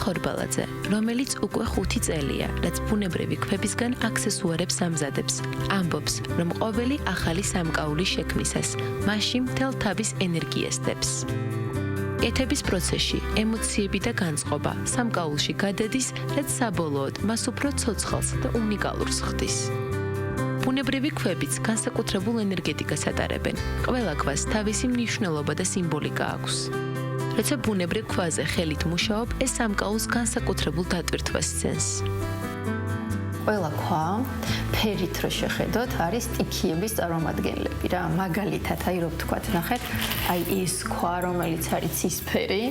ხორბალაძე, რომელიც უკვე 5 წელია, რაც ბუნებრივი ქვებისგან აქსესუარებს ამზადებს, ამბობს, რომ ყოველი ახალი სამკაულის შექმნისას მასში მთელ თავის ენერგიას დებს. კეთების პროცესში ემოციები და განწყობა სამკაულში გადადის, რაც საბოლოოდ მას უფრო ცოცხალს და უნიკალურს ხდის. ბუნებრივი ქვებიც განსაკუთრებულ ენერგეტიკას ატარებენ. ყველა ქვას თავისი მნიშვნელობა და სიმბოლიკა აქვს. როცა ბუნებრივ ქვაზე ხელით მუშაობ, ეს სამკაულს განსაკუთრებულ დატვირთვას სცემს. ყველა ქვა ფერით რო შეხედოთ, არის სტიქიების წარმომადგენლები რა. მაგალითად, აი რო ვთქვათ, ნახეთ, აი ეს ქვა, რომელიც არის ცისფერი,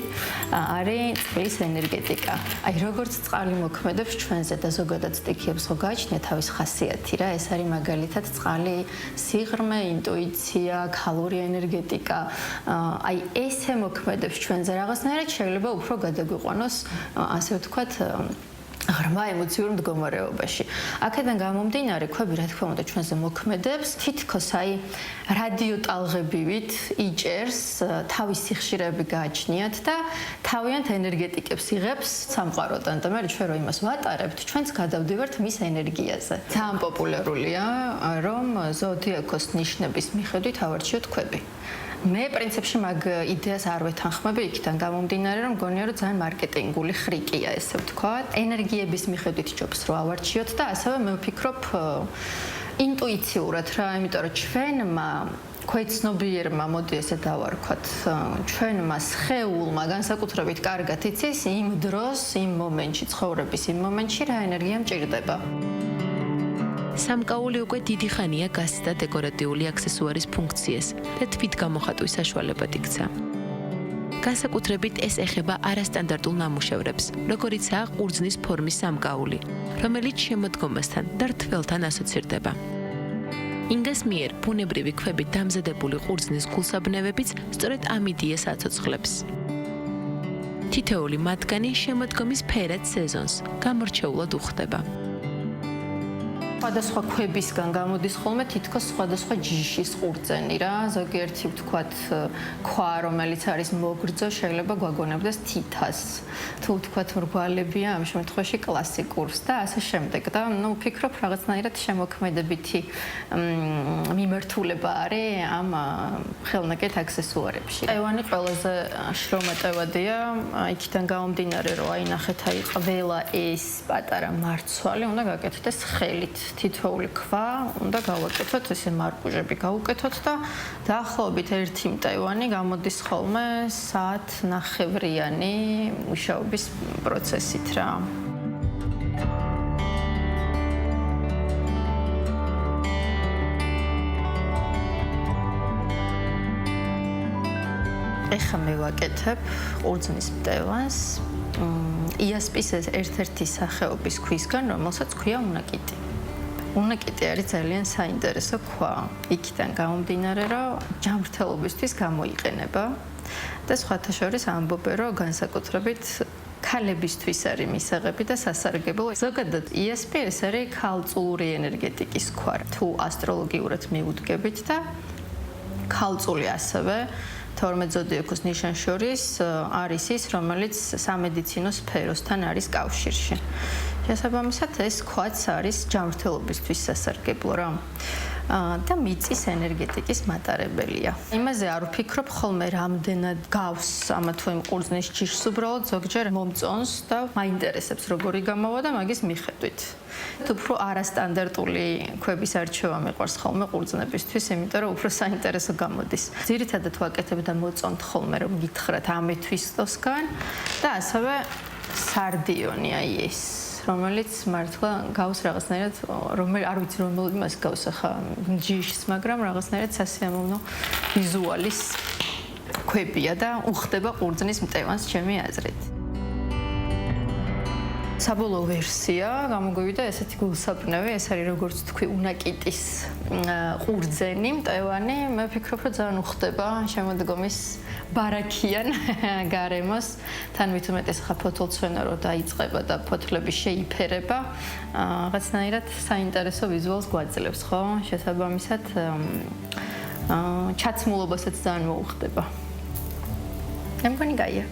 არის წყლის ენერგეტიკა. აი როგორც წყალი მოქმედებს ჩვენზე და ზოგადად სტიქიებს ხო გააჩნია თავის ხასიათი რა. ეს არის მაგალითად წყალი, სიღრმე, ინტუიცია, ქალური ენერგეტიკა. აი ესე მოქმედებს ჩვენზე რაღაცნაირად შეიძლება უფრო გადაგვიყვანოს, ასე ვთქვათ, ღრმა ემოციურ მდგომარეობაში. აქედან გამომდინარე, ქვები რა თქმა უნდა ჩვენზე მოქმედებს, თითქოს აი რადიოტალღებივით იჭერს, თავის სიხშირეები გააჩნიათ და თავიანთ ენერგეტიკებს იღებს სამყაროდან და მე ჩვენ რო იმას ვატარებთ, ჩვენც გადავდივართ მის ენერგიაზე. ძალიან პოპულარულია, რომ ზოდიაქოს ნიშნების მიხედვით ავარჩიოთ ქვები. მე პრინციპში მაგ იდეას არ ვეთანხმები იქიდან გამომდინარე, რომ მგონია რომ ძალიან მარკეტინგული ხრიკია, ესე ვთქვათ. ენერგიების მიხედვით ჯობს რომ ავარჩიოთ და ასევე მე ვფიქრობ ინტუიციურად რა, იმიტომ რომ ჩვენმა ქვეცნობიერმა, მოდი ესე დავარქვათ, ჩვენმა სხეულმა განსაკუთრებით კარგად იცის იმ დროს, იმ მომენტში, ცხოვრების იმ მომენტში რა ენერგია მჭირდება. სამკაული უკვე დიდი ხანია გასცდა დეკორატიული აქსესუარის ფუნქციას და თვით გამოხატვის საშუალებად იქცა. განსაკუთრებით ეს ეხება არასტანდარტულ ნამუშევრებს, როგორიცაა ყურძნის ფორმის სამკაული, რომელიც შემოდგომასთან და რთველთან ასოცირდება. ინგას მიერ ბუნებრივი ქვებით დამზადებული ყურძნის გულსაბნევებიც სწორედ ამ იდეას აცოცხლებს. თითოეული მათგანი შემოდგომის ფერად სეზონს გამორჩეულად უხდება. სხვადასხვა ქვებისგან გამოდის ხოლმე თითქოს სხვადასხვა ჯიშის ყურძენი რა. ზოგიერთი ვთქვათ ქვა, რომელიც არის მოგრძო, შეიძლება გვაგონებდეს თითას. თუ ვთქვათ მრგვალებია, ამ შემთხვევაში კლასიკურს და ასე შემდეგ. და ნუ ვფიქრობ რაღაცნაირად შემოქმედებითი მიმართულება არის ამ ხელნაკეთ აქსესუარებში. ტევანი ყველაზე შრომატევადია, იქიდან გამომდინარე, რომ აი ნახეთ, აი ყველა ეს პატარა მარცვალი უნდა გაკეთდეს ხელით. თითოეული ქვა უნდა გავაკეთოთ, ესე მარკუჟები გავუკეთოთ და დაახლოებით 1 მტევანი გამოდის ხოლმე საათნახევრიანი მუშაობის პროცესით რა. ეხლა მე ვაკეთებ ყურძნის მტევანს იასპის ერთ-ერთი სახეობის ქვისგან, რომელსაც ქვია უნაკიტი. უნაკიტი არის ძალიან საინტერესო ქვა. იქიდან გამომდინარე, რომ ჯანმრთელობისთვის გამოიყენება და სხვათა შორის ამბობენ, რომ განსაკუთრებით ქალებისთვის არის მისაღები და სასარგებლო. ზოგადად ESP ეს არის ქალწულური ენერგეტიკის ქვა. თუ ასტროლოგიურად მივუდგებით და ქალწული ასევე 12 ზოდიაქოს ნიშანს შორის არის ის, რომელიც სამედიცინო სფეროსთან არის კავშირში. შესაბამისად, ეს ქვაც არის ჯანმრთელობისთვის სასარგებლო რა. და მიწის ენერგეტიკის მატარებელია. იმაზე არ ვფიქრობ ხოლმე რამდენად გავს ამა თუ იმ ყურძნის ჯიშს, უბრალოდ ზოგჯერ მომწონს და მაინტერესებს როგორი გამოვა და მაგის მიხედვით. თუ უფრო არასტანდარტული ქვების არჩევა მიყვარს ხოლმე ყურძნებისთვის, იმიტომ რომ უფრო საინტერესო გამოდის. ძირითადად ვაკეთებ და მოწონთ ხოლმე რომ გითხრათ ამეთვისდოსგან და ასევე სარდიონი აი ეს რომელიც მართლა გავს რაღაცნაირად, არ ვიცი რომელი მას გავს ახლა ჯიშს, მაგრამ რაღაცნაირად სასიამოვნო ვიზუალის ქვებია და უხდება ყურძნის მტევანს ჩემი აზრით. საბოლოო ვერსია გამოგვივიდა ესეთი გულსაბნევი, ეს არის როგორც თქვი უნაკიტის ყურძენი მტევანი, მე ვფიქრობ რომ ძალიან უხდება შემოდგომის ბარაქიან გარემოს, თან მით უმეტეს ხა ფოთოლცვენა რო დაიწყება და ფოთლები შეიფერება, რაღაცნაირად საინტერესო ვიზუალს გვაძლევს, ხო? შესაბამისად ჩაცმულობასაც ძალიან მოუხდება. მე მგონი გაია.